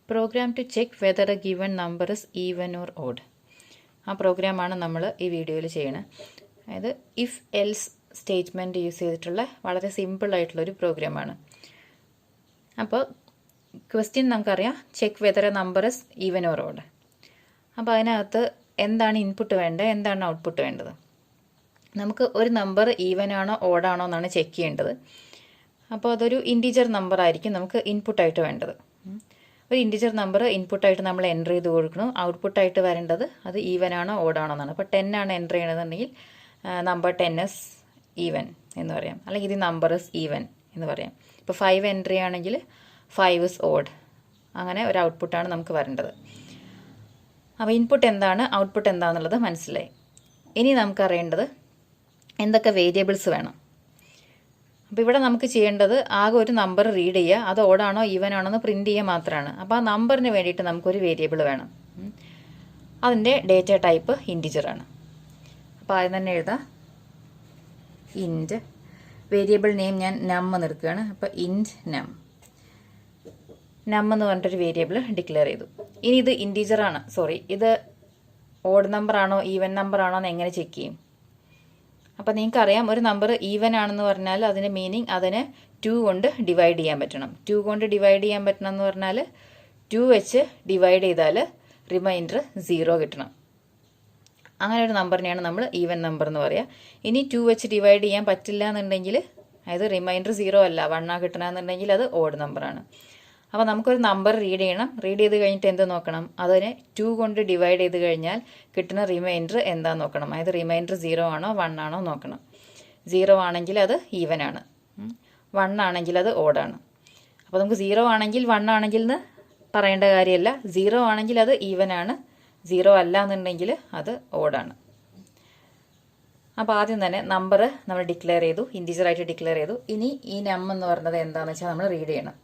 Program to check whether a given number is even or odd. ആ പ്രോഗ്രാമാണ് നമ്മൾ ഈ വീഡിയോയിൽ ചെയ്യണത്. അതായത് ഇഫ് എൽസ് സ്റ്റേറ്റ്മെൻറ്റ് യൂസ് ചെയ്തിട്ടുള്ള വളരെ സിമ്പിളായിട്ടുള്ളൊരു പ്രോഗ്രാമാണ്. അപ്പോൾ ക്വസ്റ്റ്യൻ നമുക്കറിയാം, check whether A number is even or odd. അപ്പോൾ അതിനകത്ത് എന്താണ് ഇൻപുട്ട് വേണ്ടത്, എന്താണ് ഔട്ട്പുട്ട് വേണ്ടത്. നമുക്ക് ഒരു നമ്പർ ഈവൻ ആണോ ഓഡാണോ എന്നാണ് ചെക്ക് ചെയ്യേണ്ടത്. അപ്പോൾ അതൊരു ഇൻറ്റീജർ നമ്പർ ആയിരിക്കും നമുക്ക് ഇൻപുട്ടായിട്ട് വേണ്ടത്. ഒരു ഇൻറ്റിജർ നമ്പർ ഇൻപുട്ടായിട്ട് നമ്മൾ എൻ്റർ ചെയ്ത് കൊടുക്കണം. ഔട്ട്പുട്ടായിട്ട് വരേണ്ടത് അത് ഈവൻ ആണോ ഓഡാണോ എന്നാണ്. അപ്പോൾ 10 ആണ് എൻ്റർ ചെയ്യണമെന്നുണ്ടെങ്കിൽ നമ്പർ 10 ഇസ് ഈവൻ എന്ന് പറയാം, അല്ലെങ്കിൽ ഇത് നമ്പർ ഇസ് ഈവൻ എന്ന് പറയാം. ഇപ്പോൾ 5 എൻ്റർ ചെയ്യുകയാണെങ്കിൽ 5 ഇസ് ഓഡ്. അങ്ങനെ ഒരു ഔട്ട്പുട്ടാണ് നമുക്ക് വരേണ്ടത്. അപ്പോൾ ഇൻപുട്ട് എന്താണ്, ഔട്ട്പുട്ട് എന്താണെന്നുള്ളത് മനസ്സിലായി. ഇനി നമുക്കറിയേണ്ടത് എന്തൊക്കെ വേരിയബിൾസ് വേണം. അപ്പോൾ ഇവിടെ നമുക്ക് ചെയ്യേണ്ടത് ആകെ ഒരു നമ്പർ റീഡ് ചെയ്യുക, അത് ഓഡാണോ ഈവൻ ആണോ എന്ന് പ്രിൻറ്റ് ചെയ്യുക മാത്രമാണ്. അപ്പോൾ ആ നമ്പറിന് വേണ്ടിയിട്ട് നമുക്കൊരു വേരിയബിൾ വേണം. അതിൻ്റെ ഡേറ്റ ടൈപ്പ് ഇൻറ്റിജറാണ്. അപ്പോൾ ആദ്യം തന്നെ എഴുതാം ഇൻറ്റ്. വേരിയബിൾ നെയിം ഞാൻ നം എന്ന് എടുക്കുകയാണ്. അപ്പോൾ ഇൻറ്റ് നം എന്ന് പറഞ്ഞിട്ടൊരു വേരിയബിൾ ഡിക്ലെയർ ചെയ്തു. ഇനി ഇത് ഇൻറ്റിജറാണ്, ഇത് ഓഡ് നമ്പർ ആണോ ഈവൻ നമ്പർ ആണോ എന്ന് എങ്ങനെ ചെക്ക് ചെയ്യും. അപ്പോൾ നിങ്ങൾക്കറിയാം, ഒരു നമ്പർ ഈവൻ ആണെന്ന് പറഞ്ഞാൽ അതിൻ്റെ മീനിങ് അതിനെ 2 കൊണ്ട് ഡിവൈഡ് ചെയ്യാൻ പറ്റണം. 2 കൊണ്ട് ഡിവൈഡ് ചെയ്യാൻ പറ്റണം എന്ന് പറഞ്ഞാൽ 2 വെച്ച് ഡിവൈഡ് ചെയ്താൽ റിമൈൻഡർ 0 കിട്ടണം. അങ്ങനെ ഒരു നമ്പറിനെയാണ് നമ്മൾ ഈവൻ നമ്പർ എന്ന് പറയുക. ഇനി 2 വെച്ച് ഡിവൈഡ് ചെയ്യാൻ പറ്റില്ല എന്നുണ്ടെങ്കിൽ, അതായത് റിമൈൻഡർ 0 അല്ല 1 ആ കിട്ടണമെന്നുണ്ടെങ്കിൽ അത് ഓഡ് നമ്പറാണ്. അപ്പോൾ നമുക്കൊരു നമ്പർ റീഡ് ചെയ്യണം. റീഡ് ചെയ്ത് കഴിഞ്ഞിട്ട് എന്ത് നോക്കണം, അതിനെ 2 കൊണ്ട് ഡിവൈഡ് ചെയ്ത് കഴിഞ്ഞാൽ കിട്ടുന്ന റിമൈൻഡർ എന്താന്ന് നോക്കണം. അതായത് റിമൈൻഡർ 0 ആണോ 1 ആണോ നോക്കണം. 0 ആണെങ്കിൽ അത് ഈവൻ ആണ്, 1 ആണെങ്കിൽ അത് ഓഡാണ്. അപ്പോൾ നമുക്ക് 0 ആണെങ്കിൽ 1 ആണെങ്കിൽ എന്ന് പറയേണ്ട കാര്യമല്ല. 0 ആണെങ്കിൽ അത് ഈവൻ ആണ്, 0 അല്ല എന്നുണ്ടെങ്കിൽ അത് ഓഡാണ്. അപ്പോൾ ആദ്യം തന്നെ നമ്പർ നമ്മൾ ഡിക്ലെയർ ചെയ്തു, ഇൻറ്റീജറായിട്ട് ഡിക്ലെയർ ചെയ്തു. ഇനി ഈ നം എന്ന് പറയുന്നത് എന്താണെന്ന് വെച്ചാൽ നമ്മൾ റീഡ് ചെയ്യണം.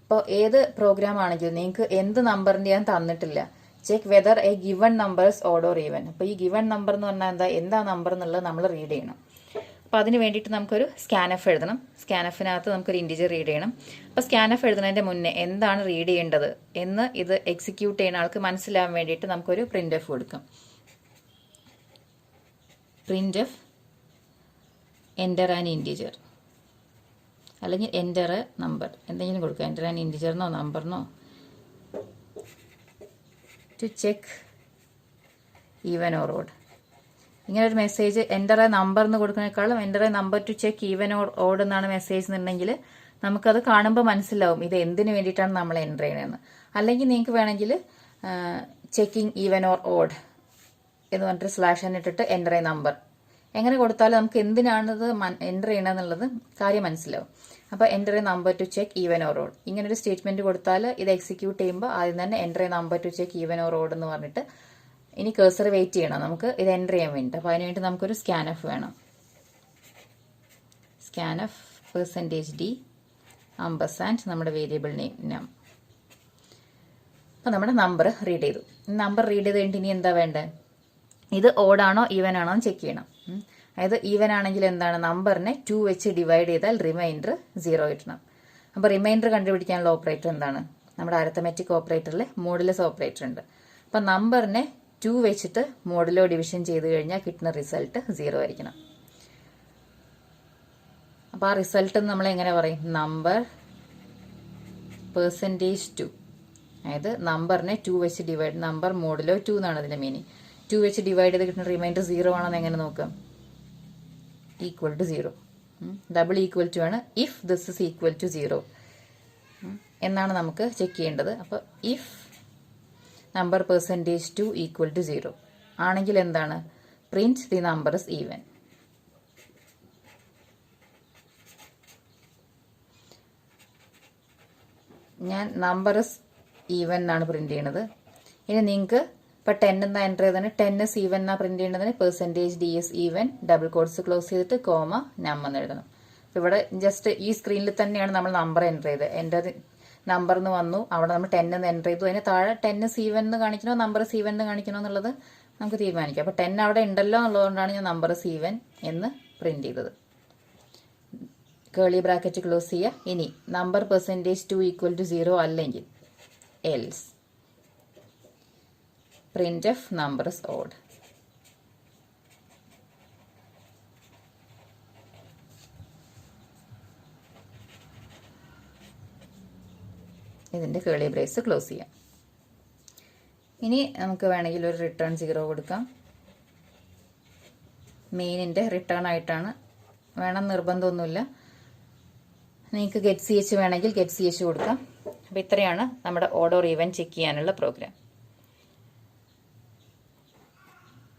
അപ്പോൾ ഏത് പ്രോഗ്രാം ആണെങ്കിലും നിങ്ങൾക്ക് എന്ത് നമ്പറിൻ്റെ ഞാൻ തന്നിട്ടില്ല, check whether A given numbers odd or even. അപ്പോൾ ഈ ഗിവൺ നമ്പർ എന്ന് പറഞ്ഞാൽ എന്താ നമ്പർ എന്നുള്ളത് നമ്മൾ റീഡ് ചെയ്യണം. അപ്പോൾ അതിന് വേണ്ടിയിട്ട് നമുക്കൊരു സ്കാനഫ് എഴുതണം. സ്കാനഫിനകത്ത് നമുക്കൊരു ഇൻറ്റിജർ റീഡ് ചെയ്യണം. അപ്പോൾ സ്കാനഫ് എഴുതുന്നതിൻ്റെ മുന്നേ എന്താണ് റീഡ് ചെയ്യേണ്ടത് എന്ന് ഇത് എക്സിക്യൂട്ട് ചെയ്യുന്ന ആൾക്ക് മനസ്സിലാവാൻ വേണ്ടിയിട്ട് നമുക്കൊരു പ്രിൻ്റ് എഫ് കൊടുക്കാം. Print f enter an integer, അല്ലെങ്കിൽ എൻ്റർ എ നമ്പർ, എന്തെങ്കിലും കൊടുക്കുക. എൻ്റർ ആൻ ഇൻറ്റിജറിനോ നമ്പറിനോ to check even or odd. ഇങ്ങനെ ഒരു മെസ്സേജ് എൻ്റർ എ നമ്പർ എന്ന് കൊടുക്കുന്നതിനേക്കാളും enter a number to check even or odd എന്നാണ് മെസ്സേജ് എന്നുണ്ടെങ്കിൽ നമുക്കത് കാണുമ്പോൾ മനസ്സിലാവും ഇത് എന്തിനു വേണ്ടിയിട്ടാണ് നമ്മൾ എൻ്റർ ചെയ്യണതെന്ന്. അല്ലെങ്കിൽ നിങ്ങൾക്ക് വേണമെങ്കിൽ ചെക്കിങ് ഈവൻ ഓർ ഓഡ് എന്ന് പറഞ്ഞിട്ട് സ്ലാഷ് ഇട്ടിട്ട് എൻ്റർ എ നമ്പർ എങ്ങനെ കൊടുത്താലും നമുക്ക് എന്തിനാണത് എൻ്റർ ചെയ്യണമെന്നുള്ളത് കാര്യം മനസ്സിലാവും. അപ്പോൾ enter a number to check even or odd ഇങ്ങനൊരു സ്റ്റേറ്റ്മെൻറ്റ് കൊടുത്താൽ ഇത് എക്സിക്യൂട്ട് ചെയ്യുമ്പോൾ ആദ്യം തന്നെ enter a number to check even or odd എന്ന് പറഞ്ഞിട്ട് ഇനി കേഴ്സർ വെയിറ്റ് ചെയ്യണം നമുക്ക് ഇത് എൻ്റർ ചെയ്യാൻ വേണ്ടിയിട്ട്. അപ്പോൾ അതിന് വേണ്ടി നമുക്കൊരു സ്കാനഫ് വേണം. സ്കാനഫ് %d ആമ്പർസാൻഡ് നമ്മുടെ വേരിയബിൾ നെയിം നം. അപ്പോൾ നമ്മുടെ നമ്പർ റീഡ് ചെയ്തു. നമ്പർ റീഡ് ചെയ്ത് കഴിഞ്ഞിട്ട് ഇനി എന്താ വേണ്ടത്, ഇത് ഓഡാണോ ഈവൻ ആണോ എന്ന് ചെക്ക് ചെയ്യണം. അതായത് ഈവൻ ആണെങ്കിൽ എന്താണ്, നമ്പറിനെ 2 വെച്ച് ഡിവൈഡ് ചെയ്താൽ റിമൈൻഡർ 0 കിട്ടണം. അപ്പോൾ റിമൈൻഡർ കണ്ടുപിടിക്കാനുള്ള ഓപ്പറേറ്റർ എന്താണ്, നമ്മുടെ അരിത്തമെറ്റിക് ഓപ്പറേറ്ററിൽ മോഡുലസ് ഓപ്പറേറ്റർ ഉണ്ട്. അപ്പോൾ നമ്പറിനെ 2 വെച്ചിട്ട് മോഡുലോ ഡിവിഷൻ ചെയ്ത് കഴിഞ്ഞാൽ കിട്ടുന്ന റിസൾട്ട് 0 ആയിരിക്കണം. അപ്പോൾ ആ റിസൾട്ട് നമ്മൾ എങ്ങനെ പറയും, നമ്പർ %2. അതായത് നമ്പറിനെ 2 വെച്ച് ഡിവൈഡ്, നമ്പർ മോഡുലോ 2 എന്നാണ് അതിൻ്റെ മീനിങ്. 2 വെച്ച് ഡിവൈഡ് ചെയ്ത് കിട്ടുന്ന റിമൈൻഡർ 0 ആണെന്ന് എങ്ങനെ നോക്കാം, equal to 0. Double equal to ആണ് if this is equal to 0 എന്നാണ് നമുക്ക് ചെക്ക് ചെയ്യേണ്ടത്. അപ്പോൾ ഇഫ് നമ്പർ %2 ഈക്വൽ ടു 0 ആണെങ്കിൽ എന്താണ്, print the number is even. ഞാൻ നമ്പർ ഇസ് ഈവൻ എന്നാണ് പ്രിന്റ് ചെയ്യണത്. ഇനി നിങ്ങൾക്ക് ഇപ്പോൾ 10 എന്നാ എൻ്റർ ചെയ്തതിന് 10 ഇസ് ഈവൻ എന്നാ പ്രിന്റ് ചെയ്യേണ്ടതിന് %d is even double codes close ചെയ്തിട്ട് കോമ നം എന്ന് എഴുതണം. അപ്പോൾ ഇവിടെ ജസ്റ്റ് ഈ സ്ക്രീനിൽ തന്നെയാണ് നമ്മൾ നമ്പർ എൻ്റർ ചെയ്തത്. എൻ്റർ നമ്പർ എന്ന് വന്നു, അവിടെ നമ്മൾ 10 എന്ന് എൻ്റർ ചെയ്തു. അതിന് താഴെ 10 ഇസ് ഈവൻ എന്ന് കാണിക്കണോ നമ്പർ ഇസ് ഈവൻ എന്ന് കാണിക്കണോ എന്നുള്ളത് നമുക്ക് തീരുമാനിക്കാം. അപ്പോൾ 10 അവിടെ ഉണ്ടല്ലോ എന്നുള്ളതുകൊണ്ടാണ് ഞാൻ നമ്പർ ഇസ് ഈവൻ എന്ന് പ്രിന്റ് ചെയ്തത്. കേളി ബ്രാക്കറ്റ് ക്ലോസ് ചെയ്യുക. ഇനി നമ്പർ %2 ഈക്വൽ ടു 0 അല്ലെങ്കിൽ else. Printf number is odd. ഇതിൻ്റെ കേളി ബ്രേസ് ക്ലോസ് ചെയ്യാം. ഇനി നമുക്ക് വേണമെങ്കിൽ ഒരു റിട്ടേൺ 0 കൊടുക്കാം. മെയിനിൻ്റെ റിട്ടേൺ ആയിട്ടാണ്, വേണം നിർബന്ധമൊന്നുമില്ല. നിങ്ങൾക്ക് ഗെറ്റ് CH വേണമെങ്കിൽ ഗെറ്റ് CH കൊടുക്കാം. അപ്പോൾ ഇത്രയാണ് നമ്മുടെ ഓഡ് ഓർ ഈവൻ ചെക്ക് ചെയ്യാനുള്ള പ്രോഗ്രാം.